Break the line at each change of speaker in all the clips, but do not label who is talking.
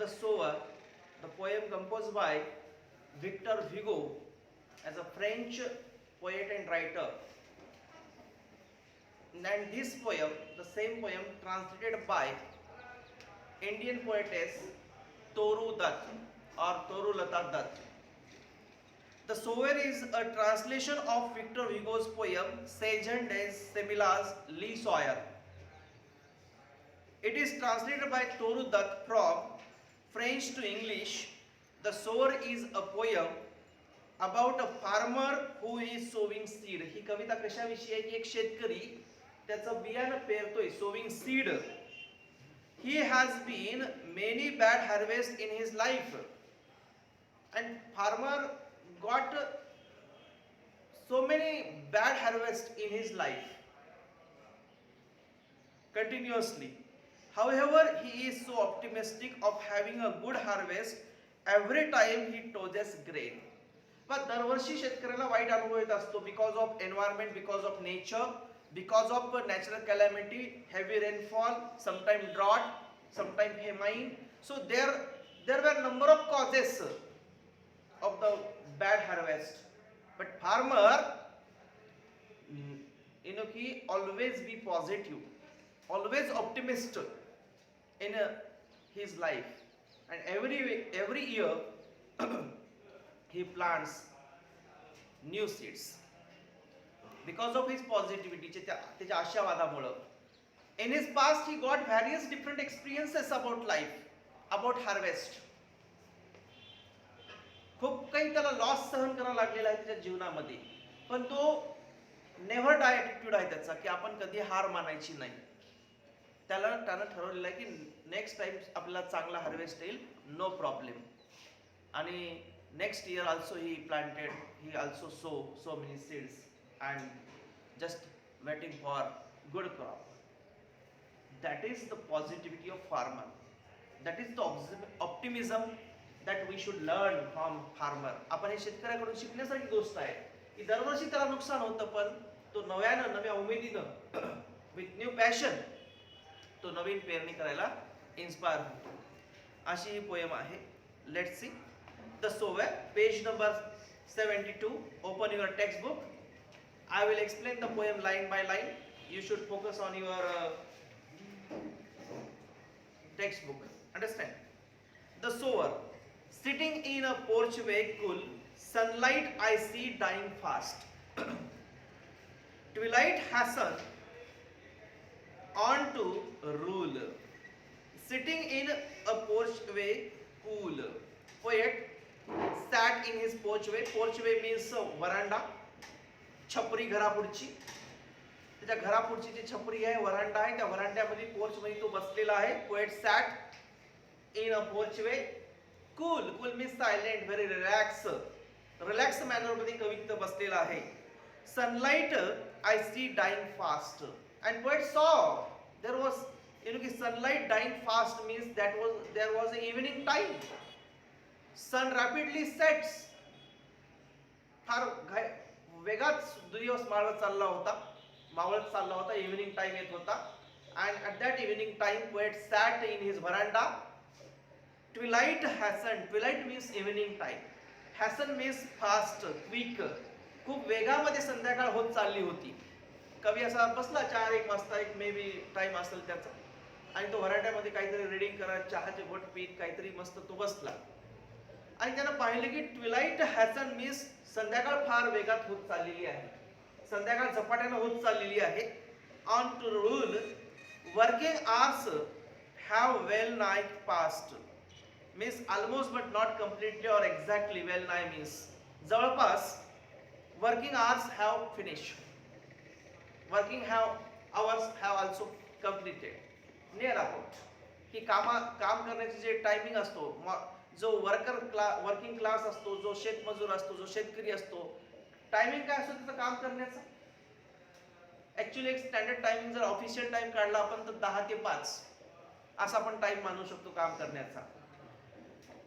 The Sower, the poem composed by Victor Hugo as a French poet and writer. And this poem, the same poem translated by Indian poetess Toru Dutt or Toru Lata Dutt. The Sower is a translation of Victor Hugo's poem Saison des Semilas Le Sawyer. It is translated by Toru Dutt from French to English. The Sower is a poem about a farmer who is sowing seed. ही कविता कशाविषयी आहे की एक शेतकरी त्याचं बियाणं पेरतोय, sowing seed. He has been many bad harvests in his life, and farmer got so many bad harvests in his life continuously. However, he is so optimistic of having a good harvest every time he toes grain. पण दरवर्षी शेतकऱ्याला वाईट अनुभव येत असतो because of environment, because of nature, because of natural calamity, heavy rainfall, sometimes drought, sometimes famine. So there were number of causes of the bad harvest. But farmer, he always be positive, always optimistic in his life, and every year he plants new seeds because of his positivity, त्याच्या आशावादामुळे. In his past he got various different experiences about life, about harvest. खूप काही त्याला loss सहन करावा लागलेला आहे त्याच्या जीवनामध्ये, पण तो नेव्हर डाय ॲटिट्यूड आहे त्याचा की आपण कधी हार मानायची नाही. त्यानं ठरवलेलं आहे की नेक्स्ट टाइम आपल्याला चांगला हार्वेस्ट येईल, नो प्रॉब्लेम. आणि next year also he planted, he also so many seeds and just waiting for good crop. That is the positivity of farmer. That is the optimism that we should learn from farmer. आपण हे शेतकऱ्याकडून शिकण्यासारखी गोष्ट आहे की दरवर्षी त्याला नुकसान होतं, पण तो नव्या उमेदीनं विथ न्यू पॅशन तो नवीन पेरणी करायला इन्स्पायर होतो. अशी ही पोएम आहे. Let's see the sower, page number 72. Open your text book. I will explain the poem line by line. You should focus on your textbook. Understand? The sower. Sitting in a porchway cool, sunlight I see dying fast. Twilight hasten on to rule. Sitting in a porchway cool. Poet sat in his porchway. Porchway means veranda. छपरी घरापुढची. त्याच्या घरापुढची जी छपरी आहे, वरांडा आहे, त्या वरांड्यामध्ये पोर्चमध्ये तो बसलेला आहे. Poet sat in a porchway. Cool means silent, very relaxed manner मध्ये कवी तिथं बसलेला आहे. Sunlight I see dying fast, and poet saw there was, sunlight dying fast means there was a evening time. Sun rapidly sets. फार वेगात दिवस मावळत चालला होता. इव्हिनिंग टाइम येत होता. And at that evening time poet sat in his veranda. Twilight hastened. Twilight means evening time. Hasten means fast, quick. खूप वेगामध्ये संध्याकाळ होत चालली होती. कवी असा बसला 4-1 वाजता, एक मे बी टाइम असेल त्याचा, आणि तो वरांड्यामध्ये काहीतरी रीडिंग करत, चहाचे घोट पीत काहीतरी मस्त तो बसला. आणि त्यानं पाहिलं की ट्विलाइट हॅसन मीन्स संध्याकाळ फार वेगात होत चाललेली आहे, संध्याकाळ झपाट्यानं होत चाललेली आहे. On to rule working hours have well nigh passed. means almost but not completely or exactly. well nigh means जवळपास. working hours have finished. working hours have also completed. near about. की काम करण्याची जे टायमिंग असतो, जो working class असतो, जो शेतमजूर असतो, जो शेतकरी असतो, टायमिंग काय असतो त्याचं काम करण्याचं. ऍक्च्युअली एक स्टँडर्ड टायमिंग जर ऑफिशियल टाइम काढला आपण तर 10 ते 5 असा आपण टाइम मानू शकतो काम करण्याचा.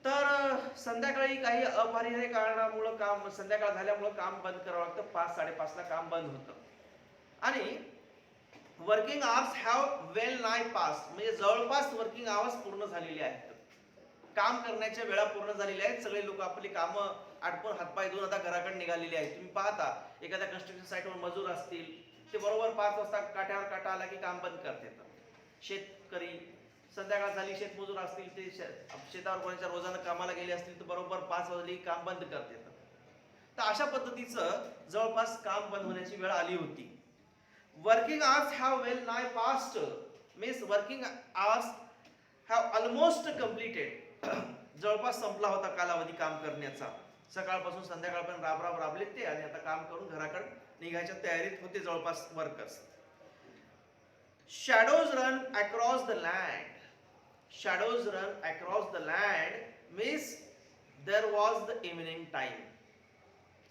तर संध्याकाळी काही अपरिहार्य कारणामुळे काम संध्याकाळ झाल्यामुळे काम बंद करावं लागतं. 5-5:30 ला काम बंद होतं. आणि वर्किंग आवर्स हॅव वेल नाय पास म्हणजे जवळपास वर्किंग आवर्स पूर्ण झालेले आहेत. काम करण्याच्या वेळा पूर्ण झालेल्या आहेत, सगळे लोक आपली कामं आटपून हातपाय धुवून आता घराकडे निघालेले आहेत. तुम्ही पाहता एखाद्या कन्स्ट्रक्शन साईटवर मजूर असतील, ते बरोबर 5 वाजता काट्यावर काटा आला की काम बंद करतात. शेतकरी संध्याकाळ झाली, शेतमजूर असतील ते शेतावर कोणाच्या रोजानं कामाला गेले असतील तर बरोबर 5 वाजले काम बंद करतात. तर अशा पद्धतीचं जवळपास काम बंद होण्याची वेळ आली होती. Working hours have well nigh past, means working hours have almost completed. जवळपास संपला होता कालावधी काम करण्याचा. सकाळपासून संध्याकाळपर्यंत राब राबले ते आणि आता काम करून घराकडे निघायच्या तयारीत होते जवळपास workers. Shadows run across the land. Shadows run across the land means there was the evening time.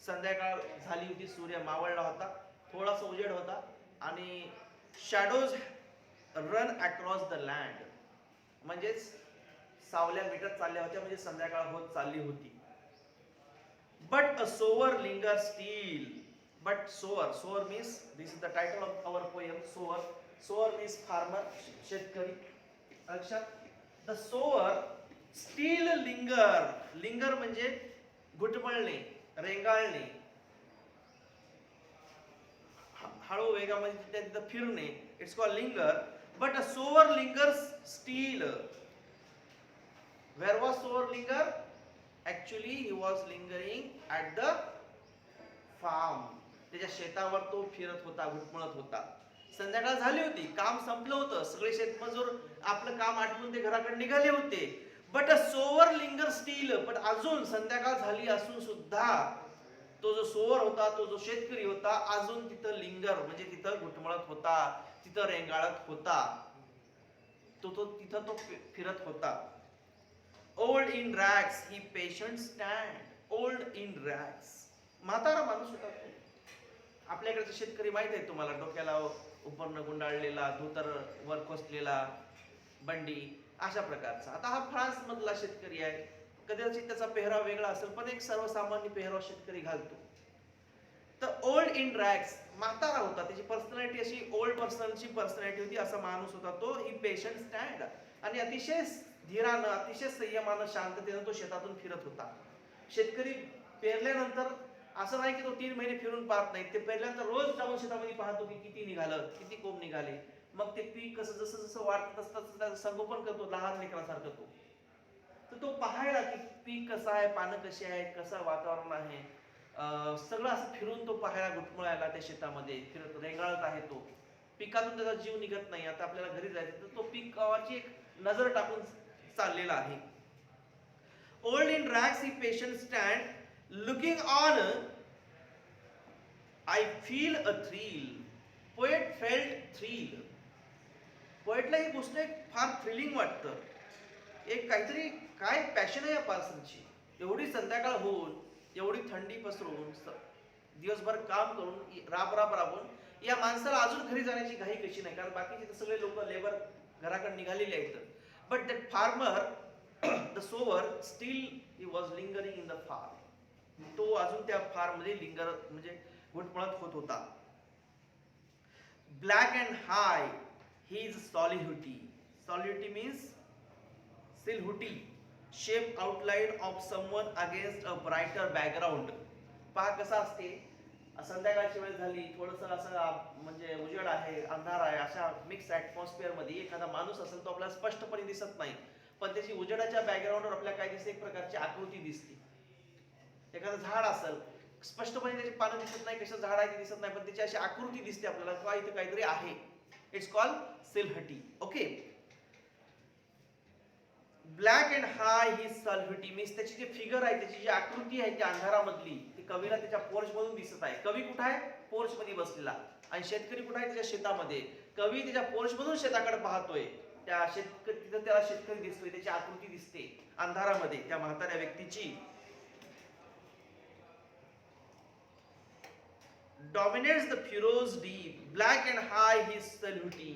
संध्याकाळ झाली होती, सूर्य मावळला होता, थोडासा उजेड होता आणि shadows run across the land म्हणजेच सावल्या मिटत चालल्या होत्या, म्हणजे संध्याकाळ होत चालली होती. But a sower lingers still. But sower means, this is the title of our poem, sower. Sower means farmer, शेतकरी. लक्षात? The sower still linger म्हणजे घुटमळणे, रेंगाळणे, हळू वेगामध्ये तिथं फिरणे. It's called linger. But a sower lingers still. Where was sower linger? Actually he was lingering at the farm. त्याच्या शेतावर तो फिरत होता, घुटमळत होता. संध्याकाळ झाली होती, काम संपलं होतं, सगळे शेतमजूर आपलं काम आटपून ते घराकडे निघाले होते. But a sower linger still, पण अजून संध्याकाळ झाली असून सुद्धा तो जो सोवर होता, तो जो शेतकरी होता, अजून तिथं लिंगर म्हणजे तिथं घुटमळत होता, तिथं रेंगाळत होता, तिथं तो फिरत होता. Old in rags he patient स्टँड. ओल्ड इन रॅग्स, म्हातारा माणूस होता तो. आपल्याकडचे शेतकरी माहित आहे तुम्हाला, डोक्याला उपरनं गुंडाळलेला, धोतर वर खोसलेला, बंडी, अशा प्रकारचा. आता हा फ्रान्स मधला शेतकरी आहे, कदाचित त्याचा पेहराव वेगळा असेल, पण एक सर्वसामान्य पेहराव शेतकरी घालतो. तर ओल्ड इन रॅग्स, म्हातारा होता, त्याची पर्सनॅलिटी अशी ओल्ड पर्सनची पर्सनॅलिटी होती, असा माणूस होता तो. ही पेशंट स्टँड, आणि अतिशय धीरानं, अतिशय संयमानं, शांततेनं तो शेतातून फिरत होता. शेतकरी पेरल्यानंतर असं नाही की तो 3 महिने फिरून पाहत नाही, ते पहिल्यांदा रोज जाऊन शेतामध्ये पाहतो की किती निघालं, किती कोंब निघाले. मग ते पीक कसं जसं जसं वाढत असतं त्याचं संगोपन करतो, लहान लेकरासारखं तो. तर तो पाहायला की पीक कसं आहे, पानं कशी आहेत, कसं वातावरण आहे, सगळं असं फिरून तो पाहायला, घुटमळायला त्या शेतामध्ये फिरत रेंगाळत आहे तो. पिकातून त्याचा जीव निघत नाही. आता आपल्याला घरी जायचं तर तो पिकाची एक नजर टाकून चाललेला आहे. Old in rags he patient स्टँड looking on. I feel a thrill. Poet felt thrill. पोएटला ही गोष्ट एक फार थ्रिलिंग वाटतं. एक काहीतरी काय पॅशन आहे या पार्सनची. एवढी संध्याकाळ होऊन, एवढी थंडी पसरून, दिवसभर काम करून, राबून या माणसाला अजून घरी जाण्याची घाई कशी नाही, कारण बाकीचे तर सगळे लोक लेबर घराकडे निघालेले आहेत. But that farmer, the sower, still he was lingering in the farm. तो अजून त्या फार्म मध्ये लिंगर म्हणजे घुटमळत होत होता. Black and high his silhouette. Silhouette means silhouette, shape outline of someone against a brighter background. पहा कसं असते, संध्याकाळची वेळ झाली, थोडंसं असं म्हणजे उजेड आहे, अंधार आहे, अशा मिक्स ऍटमॉस्फिअर मध्ये एखादा माणूस असेल तो आपल्याला स्पष्टपणे दिसत नाही, पण त्याची उजेडाच्या बॅकग्राऊंडवर आपल्याला काय दिसते, एक प्रकारची आकृती दिसते. एखादं झाड असेल, स्पष्टपणे त्याची पानं दिसत नाही, कशा झाड आहे ते दिसत नाही, पण त्याची अशी आकृती दिसते आपल्याला, किंवा इथे काहीतरी आहे. It's called silhouette. Okay. Black and high he silhouette means त्याची जी फिगर आहे, त्याची जी आकृती आहे त्या अंधारामधली, ती कवीला त्याच्या पोर्च मधून दिसत आहे. कवी कुठे आहे? पोर्च मध्ये बसलेला. आणि शेतकरी कुठे आहे? त्याच्या शेतामध्ये. कवी त्याच्या पोर्च मधून शेताकडे पाहतोय, त्या शेतकरी तिथं त्याला शेतकरी दिसतोय, त्याची आकृती दिसते अंधारामध्ये त्या म्हाताऱ्या व्यक्तीची. Dominates the furrows deep, black and high his saluti.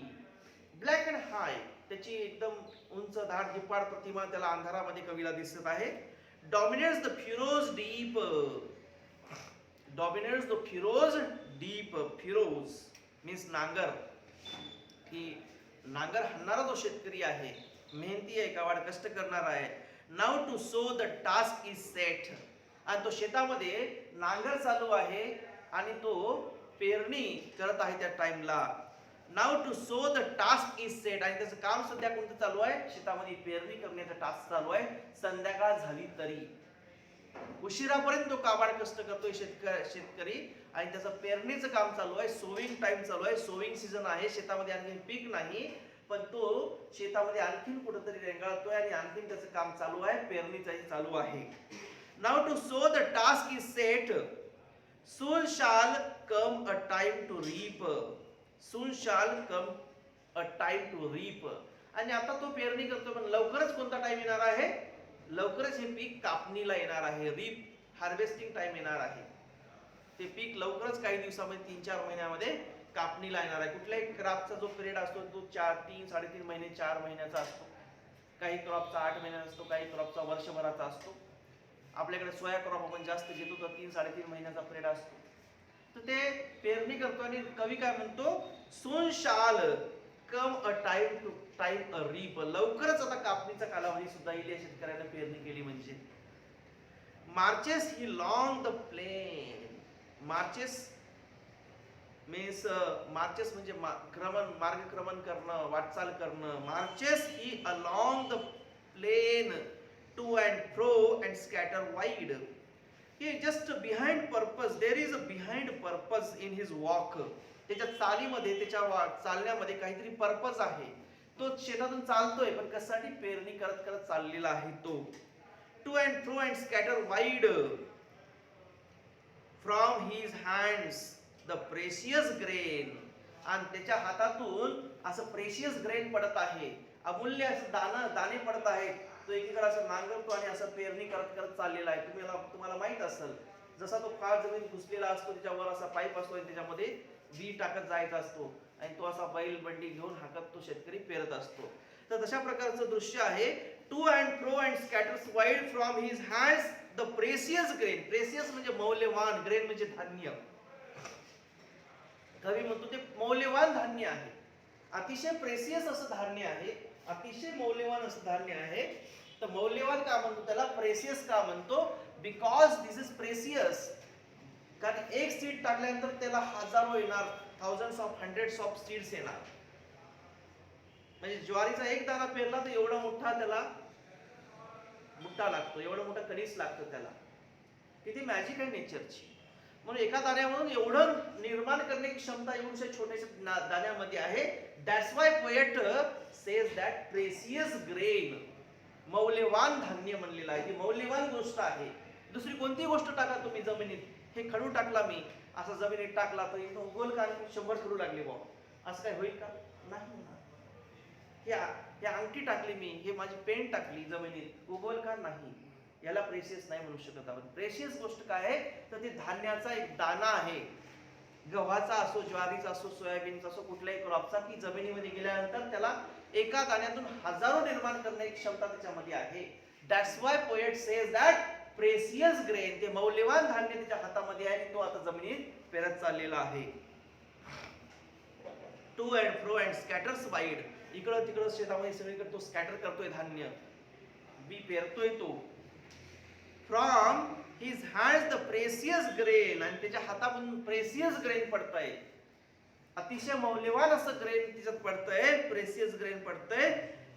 Black and high, त्याची एकदम उंच धाड जिप्पाड प्रतिमा त्याला अंधारामध्ये कवीला दिसत आहे. Dominates the furrows deep. Dominates the furrows deep. Furrows means नांगर. की नांगर हाणणारा जो शेतकरी आहे, मेहनती आहे, कावाड कष्ट करणारा आहे. Now to sow the task is set. आणि तो शेतामध्ये नांगर चालू आहे आणि तो पेरणी करत आहे त्या टाइमला. Now to sow the task is set. आणि त्याचं काम सध्या कोणतं चालू आहे? शेतामध्ये पेरणी करण्याचा टास्क चालू आहे. संध्याकाळ झाली तरी उशिरापर्यंत तो काबाड कष्ट करतोय शेतकरी. आणि त्याचं पेरणीचं काम चालू आहे. सोविंग टाइम चालू आहे. सोविंग सीझन आहे. शेतामध्ये आणखी पीक नाही, पण तो शेतामध्ये आणखीन कुठेतरी रेंगाळतोय आणि आणखीन त्याचं काम चालू आहे. पेरणीचंही चालू आहे. Now to sow the task is set. Soon shall come a time to reap. Soon shall come a time to reap. आणि आता तो पेरणी करतो, पण लवकरच कोणता टाइम येणार आहे? लवकरच हे पीक कापणीला येणार आहे. रीप हार्वेस्टिंग टाइम येणार आहे. ते पीक लवकरच काही दिवसामध्ये 3-4 महिन्यामध्ये कापणीला येणार आहे. कुठल्याही क्रॉपचा जो पिरियड असतो तो 3-3.5 महिने 4 महिन्याचा असतो. काही क्रॉपचा 8 महिन्याचा असतो, काही क्रॉपचा वर्षभराचा असतो. आपल्याकडे सोया क्रॉप आपण जास्त घेतो तर 3-3.5 महिन्याचा पिरियड असतो. तर ते पेरणी करतो आणि कवी काय म्हणतो? सून शाल कम अ टाइम अ रीप. लवकरच आता कापणीचा कालावधी सुद्धा येईल. या शेतकऱ्याने पेरणी केली म्हणजे. Marches he long the plain. Marches means marches म्हणजे मार्गक्रमण करणं, वाटचाल करणं. Marches he along the plain to and fro and scatter wide. He just behind purpose. There is a behind purpose in his walk. त्याच्या चालीमध्ये, त्याच्या चालण्यामध्ये काहीतरी purpose आहे. तो शेतातून चालतोय, पण कशासाठी? पेरणी करत करत चाललेला आहे तो. To and fro and scatter wide. From his hands the precious grain. आणि त्याच्या हातातून असं प्रेशियस ग्रेन पडत आहे. अमूल्य असं दाणे पडत आहेत. तो एकीकडे असं नांगरतो आणि असं पेरणी करत करत चाललेला आहे. तुम्हाला माहित असेल, जसा तो काळ जमीन घुसलेला असतो, त्याच्यावर असा पाईप असतो आणि त्याच्यामध्ये बी टाकत जायचा असतो आणि तो असा बैल बंडी घेऊन हाकत तो शेतकरी पेरत असतो. तर तशा प्रकारचं दृश्य आहे. To and fro and scatters wide from his hands the precious grain. Precious म्हणजे मौल्यवान, ग्रेन म्हणजे धान्य. कवी म्हणतो ते मौल्यवान धान्य आहे. अतिशय प्रेशियस असं धान्य आहे. अतिशय मौल्यवान असं धान्य आहे. तर मौल्यवान का म्हणतो त्याला? प्रेशियस का म्हणतो? Because this is precious. कारण एक सीड टाकल्यानंतर त्याला हजारो येणार, हंड्रेड्स ऑफ सीड्स येणार. म्हणजे ज्वारीचा एक दाणा पेरला तर एवढा मोठा त्याला बुट्टा लागतो, एवढा मोठा कणीस लागतो त्याला. किती मॅजिक आहे नेचरची. म्हणून एका दाण्यामधून एवढं निर्माण करण्याची क्षमता एवढ्या छोट्याशा दाण्यामध्ये आहे. That's why poet says that precious grain. मौल्यवान धान्य म्हणलेलं आहे. ही मौल्यवान गोष्ट आहे. दुसरी कोणतीही गोष्ट टाका तुम्ही जमिनीत. हे खडू टाकला मी, असं जमिनीत टाकला तर इथं उगवल का? 100 खडू लागले बॉ, असं काय होईल का? नाही होणार. हे अंगठी टाकली मी, हे माझी पेन टाकली जमिनीत, उगवल का? नाही. याला प्रेशियस नाही म्हणू शकत आपण. प्रेशियस गोष्ट काय आहे? तर ते धान्याचा एक दाना आहे. गव्हाचा असो, ज्वारीचा असो, सोयाबीनचा असो, कुठल्याही क्रॉपचा, की जमिनीमध्ये गेल्यानंतर त्याला एका दाण्यातून हजारो निर्माण करण्याची क्षमता त्याच्यामध्ये आहे. That's why poet says that precious grain. ते मौल्यवान धान्य त्याच्या हातामध्ये आहे आणि तो आता जमिनीत पेरत चाललेला आहे. To and fro and scatters wide. इकडं तिकडं शेतामध्ये सगळीकडे तो स्कॅटर करतोय धान्य, बी पेरतोय तो. From his hands the precious grain. आणि त्याच्या हातातून प्रेशियस ग्रेन पडतंय. अतिशय मौल्यवान असं ग्रेन तिच्यात पडतंय. प्रेशियस ग्रेन पडतंय.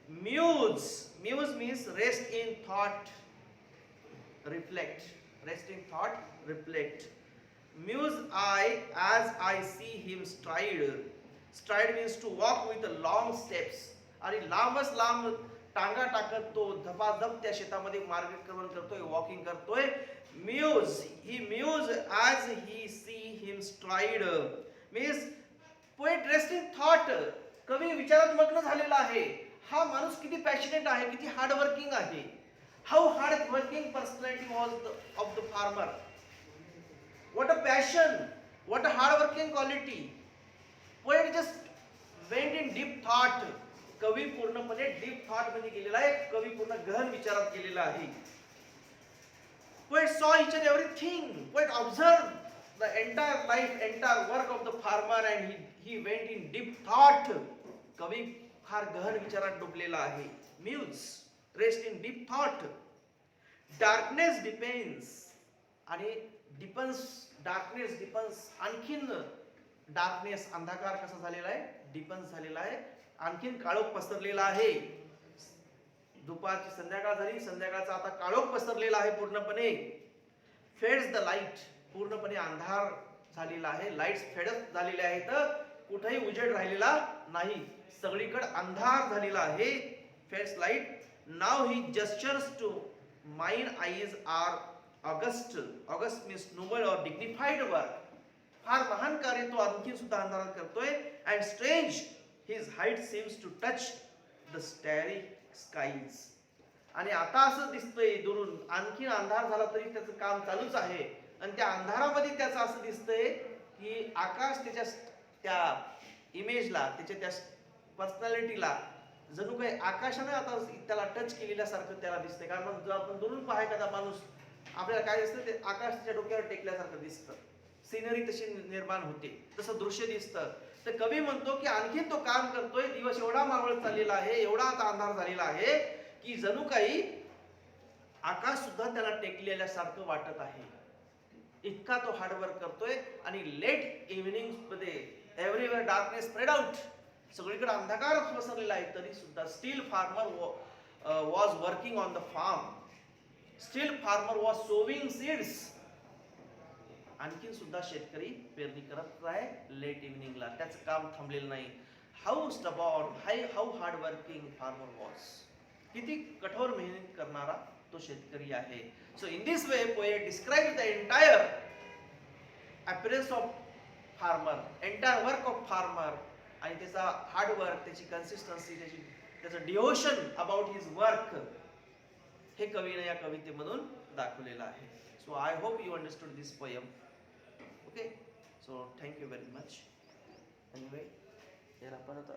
Muse. Muse means rest in thought, reflect. Rest in thought, reflect. Muse I as I see him stride. Stride means to walk with long steps. आणि लांबच लांब टांगा टाकत तो धपाधप त्या शेतामध्ये मार्गक्रमण करतोय, वॉकिंग करतोय. Muse. He muse as he see him stride means poet rest in thought. कवी विचारात मग्न झालेला आहे. हा माणूस किती पॅशनेट आहे, किती हार्ड वर्किंग आहे. How hard working personality was of the farmer. What a passion, what a hard working quality. Poet just went in deep thought. कवी पूर्णपणे डीप थॉट मध्ये गेलेला आहे. कवी पूर्ण गहन विचारात गेलेला आहे. पोएट सॉ each and everything. Poet observe the entire life, entire work of the farmer and he went in deep thought. कवी फार गहन विचारात डुबलेला आहे. Muse. Rest in deep thought. Darkness deepens आणि डिपन्स, डार्कनेस डिपन्स, आणखीन डार्कनेस अंधकार कसा झालेला आहे, डिपन्स झालेला आहे, आणखीन काळोख पसरलेला आहे. दुपारची संध्याकाळ झाली, संध्याकाळचा आता काळोख पसरलेला आहे पूर्णपणे. फेड्स द लाईट, पूर्णपणे अंधार झालेला आहे. लाईट्स फेडत झालेले आहेत, कुठेही उजेड राहिलेला नाही, सगळीकडे अंधार झालेला आहे. Fades light. Now he gestures to mine eyes are august. August means noble और डिग्निफाईड वर्क. फार महान कार्य तो आणखी सुद्धा अंधारात करतोय. And strange his height seems to touch the starry skies. आणि आता असं दिसतंय दुरून, आणखी अंधार झाला तरी त्याचं काम चालूच आहे. आणि त्या अंधारामध्ये त्याचं असं दिसतंय की आकाश त्याच्या त्या इमेजला, त्याच्या त्या पर्सनॅलिटीला जणू काही आकाशाने आता त्याला टच केलेल्यासारखं त्याला दिसतंय. कारण मग जर आपण दुरून पाहाय एखादा माणूस, आपल्याला काय दिसतं, ते आकाश त्याच्या डोक्यावर टेकल्यासारखं दिसतं, सिनरी तशी निर्माण होते, तसं दृश्य दिसतं. तर कवी म्हणतो की आणखीन तो काम करतोय. दिवस एवढा मावळत चाललेला आहे, एवढा आता अंधार झालेला आहे की जणू काही आकाश सुद्धा त्याला टेकलेल्यासारखं वाटत आहे. इतका तो हार्डवर्क करतोय. आणि लेट इव्हनिंग मध्ये एव्हरीवेअर डार्कनेस स्प्रेड आउट, सगळीकडे अंधकार पसरलेला आहे, तरी सुद्धा still farmer was working on the farm. Still farmer was sowing seeds. आणखीन सुद्धा शेतकरी पेरणी करत आहे लेट इव्हनिंगला, त्याचं काम थांबलेलं नाही. How stubborn, how hard working farmer was. किती कठोर मेहनत करणारा तो शेतकरी आहे. So in this way poet describe the entire appearance of farmer, entire work of farmer, आणि त्याचा हार्ड वर्क, त्याची कन्सिस्टन्सी, त्याचं डिव्होशन अबाउट हिज वर्क, हे कवीने या कवितेमधून दाखवलेलं आहे. So I hope you understood this poem. Okay, so thank you very much. Anyway, यार आपण आता